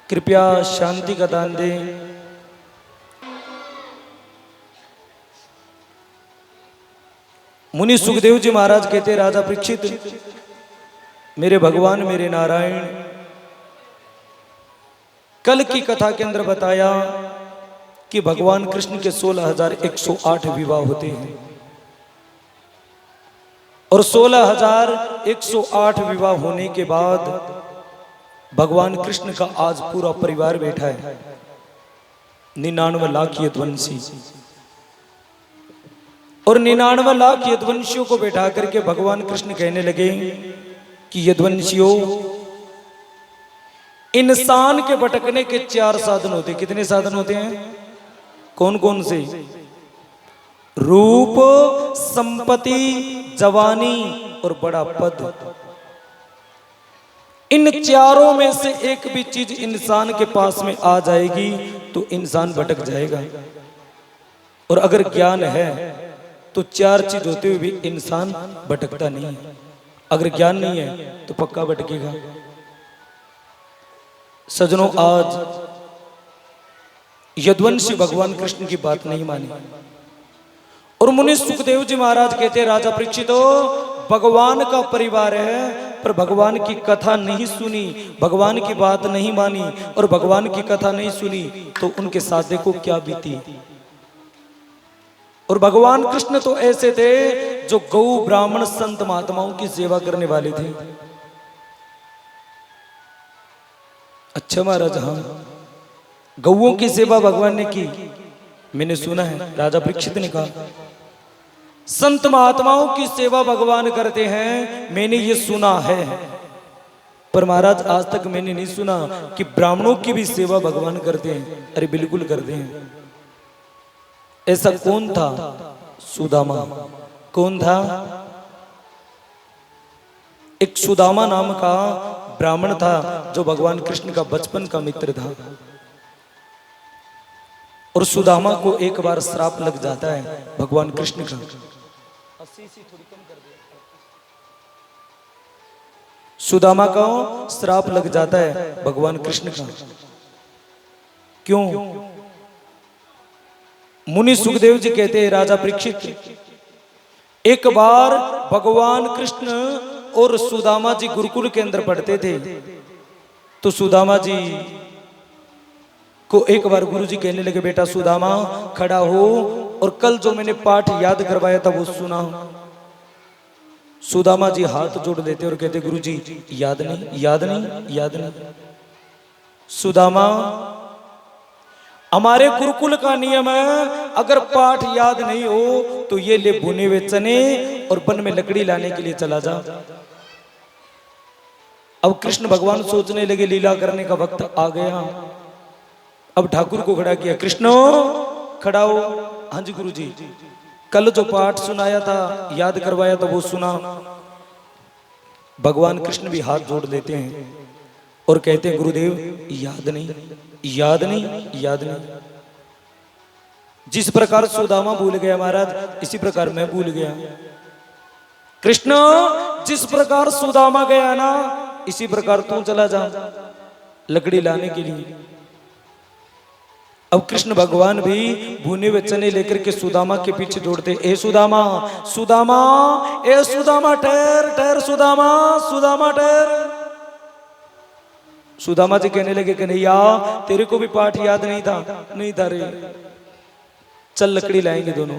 कृपया शांति का दान दें। मुनि सुखदेव जी महाराज कहते, राजा परीक्षित, मेरे भगवान मेरे नारायण, कल की कथा के अंदर बताया कि भगवान कृष्ण के 16,108 विवाह होते हैं और 16,108 विवाह होने के बाद भगवान कृष्ण का आज पूरा परिवार बैठा है, 99 लाख यदुवंशी। और 99 लाख यदुवंशियों को बैठा करके भगवान कृष्ण कहने लगे कि यदुवंशियों, इंसान के भटकने के 4 साधन होते। कितने साधन होते हैं? कौन कौन से? रूप, संपत्ति, जवानी और बड़ा पद। इन चारों में से एक भी चीज इंसान के पास में आ जाएगी तो इंसान भटक जाएगा। और अगर ज्ञान है तो 4 चीज होते हुए भी इंसान भटकता नहीं है। अगर ज्ञान नहीं है तो पक्का भटकेगा। सज्जनों, आज यदुवंशी भगवान कृष्ण की बात नहीं मानी और मुनि सुखदेव जी महाराज कहते, राजा परीक्षित, भगवान का परिवार है पर भगवान की कथा नहीं सुनी, भगवान की बात नहीं मानी और भगवान की कथा नहीं सुनी तो उनके साथ देखो क्या बीती। और भगवान कृष्ण तो ऐसे थे जो गौ ब्राह्मण संत महात्माओं की सेवा करने वाले थे। अच्छा महाराज, हाँ, गौओं की सेवा भगवान ने की, मैंने सुना है। राजा परीक्षित ने कहा, संत महात्माओं की सेवा भगवान करते हैं, मैंने ये सुना है, पर महाराज आज तक मैंने नहीं सुना कि ब्राह्मणों की भी सेवा भगवान करते हैं। अरे बिल्कुल करते हैं। ऐसा कौन था? सुदामा। कौन था? एक सुदामा नाम का ब्राह्मण था जो भगवान कृष्ण का बचपन का मित्र था। और सुदामा को एक बार श्राप लग जाता है भगवान कृष्ण का। सुदामा का श्राप लग जाता है भगवान कृष्ण का। क्यों? मुनि सुखदेव जी कहते हैं, राजा परीक्षित, एक बार भगवान कृष्ण और सुदामा जी गुरुकुल के अंदर पढ़ते थे तो सुदामा जी को एक बार गुरु जी कहने लगे, बेटा सुदामा खड़ा हो और कल जो मैंने पाठ याद करवाया था वो सुना। सुदामा जी हाथ जोड़ लेते और कहते, गुरु जी याद नहीं, याद नहीं, याद नहीं। सुदामा, हमारे गुरुकुल का नियम है, अगर पाठ याद नहीं हो तो ये ले भुने हुए चने और वन में लकड़ी लाने के लिए चला जा। अब कृष्ण भगवान सोचने लगे, लीला करने का वक्त आ गया। अब ठाकुर को खड़ा किया, कृष्ण खड़ा हो। हाँ जी गुरु जी, कल जो पाठ सुनाया था, याद करवाया था, वो सुना। भगवान कृष्ण भी हाथ जोड़ लेते हैं और कहते हैं, गुरुदेव याद नहीं, याद नहीं, याद नहीं। जिस प्रकार सुदामा भूल गया महाराज, इसी प्रकार मैं भूल गया। कृष्ण, जिस प्रकार सुदामा गया ना, इसी प्रकार तू चला जा लकड़ी लाने के लिए। अब कृष्ण भगवान भी भुने हुए चने लेकर के सुदामा के पीछे दौड़ते, ए सुदामा, सुदामा, ए सुदामा, ठहर ठहर, सुदामा, सुदामा ठहर। सुदामा जी कहने लगे, कन्हैया तेरे को भी पाठ याद नहीं था? नहीं था रे। चल लकड़ी लाएंगे दोनों।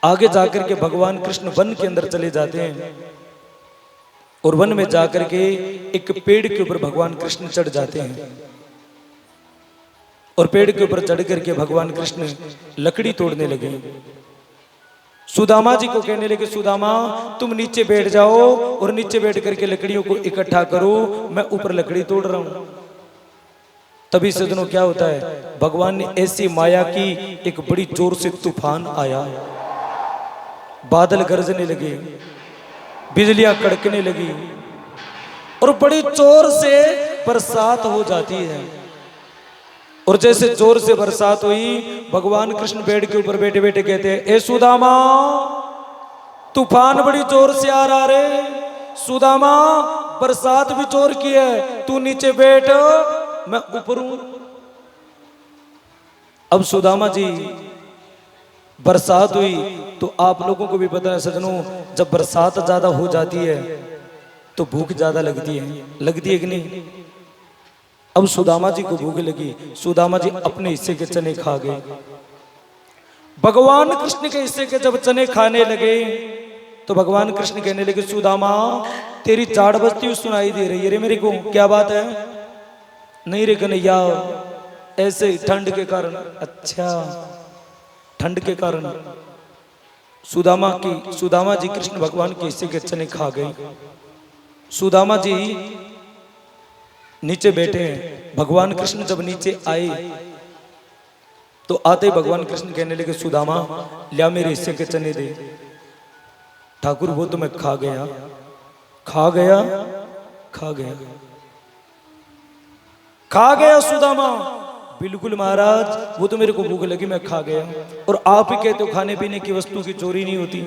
आगे जाकर के भगवान कृष्ण वन के अंदर चले जाते हैं और वन में जाकर के एक पेड़ के ऊपर भगवान कृष्ण चढ़ जाते हैं और पेड़ के ऊपर चढ़ करके भगवान कृष्ण लकड़ी तोड़ने लगे। सुदामा जी को कहने लगे, सुदामा तुम नीचे बैठ जाओ और नीचे बैठ करके लकड़ियों को इकट्ठा करो, मैं ऊपर लकड़ी तोड़ रहा हूं। तभी सज्जनों क्या होता है, भगवान ने ऐसी माया की, एक बड़ी जोर से तूफान आया, बादल गरजने लगे, बिजलियां कड़कने लगी और बड़ी जोर से बरसात हो जाती है। और जैसे जोर से बरसात हुई, भगवान कृष्ण पेड़ के ऊपर बैठे बैठे कहते हैं, ए सुदामा, तूफान बड़ी जोर से आ रहा रे। सुदामा, बरसात भी जोर की है, तू नीचे बैठ मैं ऊपर हूं। अब सुदामा जी, बरसात हुई तो आप लोगों को भी पता है सजनों, जब बरसात ज्यादा हो जाती है तो भूख ज्यादा लगती है कि नहीं। अब सुदामा जी को भूख लगी, सुदामा जी अपने हिस्से के चने खा गए। भगवान कृष्ण के हिस्से के जब चने खाने लगे तो भगवान कृष्ण कहने लगे, सुदामा तेरी जाड़ बजती सुनाई दे रही है रे मेरे को, क्या बात है? नहीं रे कन्हैया, ऐसे ही ठंड के कारण। अच्छा, ठंड के कारण सुदामा जी कृष्ण भगवान के हिस्से के चने खा गए। सुदामा जी नीचे बैठे हैं। भगवान कृष्ण जब नीचे आए तो आते ही भगवान कृष्ण कहने लगे, सुदामा लिया मेरे हिस्से के चने दे। ठाकुर वो तो मैं खा गया सुदामा। बिल्कुल महाराज, वो तो मेरे को भूख लगी, मैं खा गया। और आप ही कहते हो खाने पीने की वस्तु की चोरी नहीं होती।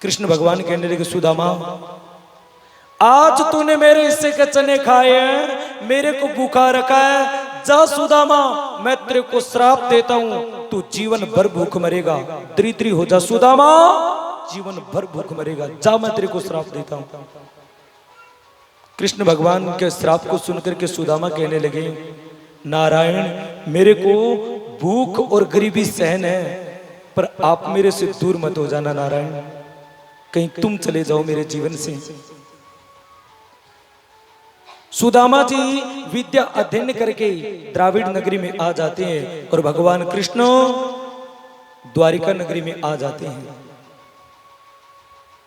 कृष्ण भगवान कहने लगे, सुदामा आज तूने मेरे हिस्से के चने खाए हैं, मेरे को भूखा रखा है। जा सुदामा, मैं तेरे को श्राप देता हूं, तू जीवन भर भूख मरेगा। दरिद्री हो जा सुदामा, जीवन भर भूख मरेगा। जा, मैं तेरे को श्राप देता हूं। कृष्ण भगवान के श्राप को सुनकर के सुदामा कहने लगे, नारायण मेरे को भूख और गरीबी सहन है, पर आप मेरे से दूर मत हो जाना नारायण, कहीं तुम चले जाओ मेरे जीवन से। सुदामा जी विद्या अध्ययन करके द्राविड़ नगरी में आ जाते हैं और भगवान कृष्ण द्वारिका नगरी में आ जाते हैं।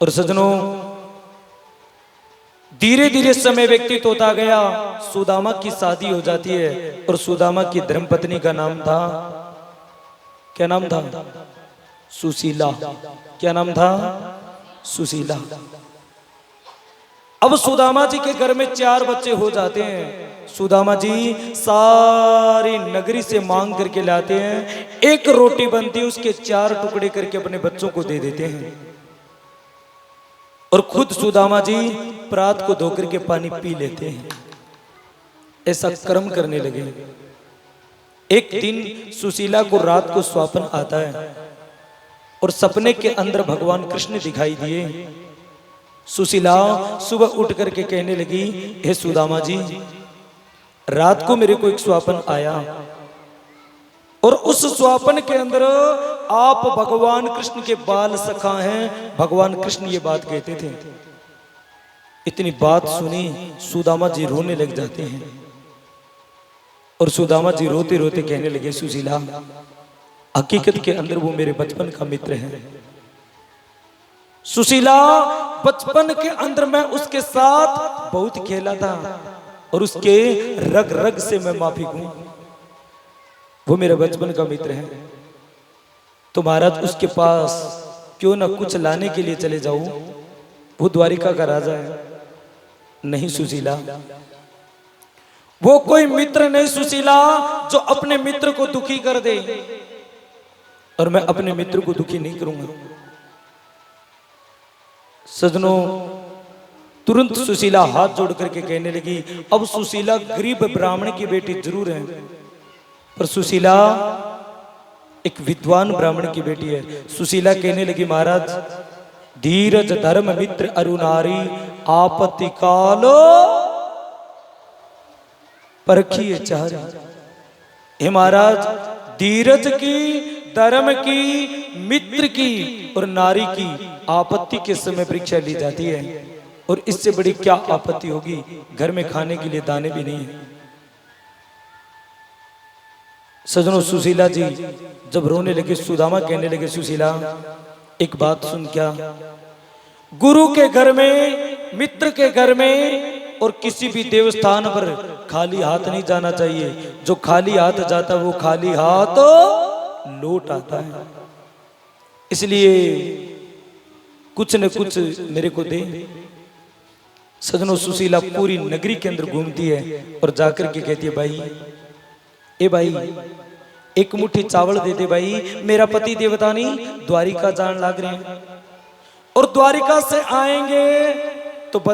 और सजनों, धीरे धीरे समय व्यतीत होता गया। सुदामा की शादी हो जाती है और सुदामा की धर्मपत्नी का नाम था, क्या नाम था? सुशीला। क्या नाम था? सुशीला। अब सुदामा जी के घर में 4 बच्चे हो जाते हैं। सुदामा जी सारी नगरी से मांग करके लाते हैं। एक रोटी बनती है, उसके 4 टुकड़े करके अपने बच्चों को दे देते हैं। और खुद सुदामा जी प्रात को धोकर के पानी पी लेते हैं। ऐसा कर्म करने लगे। एक दिन सुशीला को रात को स्वप्न आता है और सपने के अंदर भगवान कृष्ण दिखाई दिए। सुशीला सुबह उठ करके कहने लगी, हे सुदामा जी, रात को मेरे को एक स्वप्न आया और उस स्वप्न के अंदर आप भगवान कृष्ण के बाल सखा हैं। भगवान कृष्ण ये बात कहते थे। इतनी बात सुनी सुदामा जी रोने लग जाते हैं और सुदामा जी रोते रोते कहने लगे, सुशीला हकीकत के अंदर वो मेरे बचपन का मित्र है। सुशीला, बचपन के अंदर मैं उसके साथ बहुत खेला था और उसके रग रग से मैं माफी हूं। वो मेरा बचपन का मित्र है, तो महाराज उसके पास क्यों ना कुछ लाने के लिए चले जाऊं, वो द्वारिका का राजा है। नहीं सुशीला, वो कोई मित्र नहीं सुशीला जो अपने मित्र को दुखी कर दे, और मैं अपने मित्र को दुखी नहीं करूंगा। सजनों, तुरंत सुशीला हाथ जोड़ करके कहने लगी, अब सुशीला गरीब ब्राह्मण की बेटी जरूर है, पर सुशीला एक विद्वान ब्राह्मण की बेटी है। सुशीला कहने लगी, महाराज धीरज धर्म मित्र अरुनारी आपत्ति कालो परखिए चार। हे महाराज, धीरज की, धर्म की, मित्र की और नारी की आपत्ति के समय परीक्षा ली जाती है। और इससे बड़ी क्या आपत्ति होगी, घर में खाने के लिए दाने भी नहीं है। सजनों, सुशीला जी जब रोने लगे, सुदामा कहने लगे, सुशीला एक बात सुन, क्या गुरु के घर में, मित्र के घर में और किसी भी देवस्थान पर खाली हाथ नहीं जाना चाहिए। जो खाली हाथ जाता है वो खाली हाथ लौट आता है। इसलिए कुछ न कुछ मेरे को दे। सजनों, सुशीला पूरी नगरी के अंदर घूमती है और जाकर के कहती है, भाई ए भाई एक मुट्ठी चावल दे दे भाई, मेरा पति देवता नहीं द्वारिका जान लाग रहे हैं और द्वारिका से आएंगे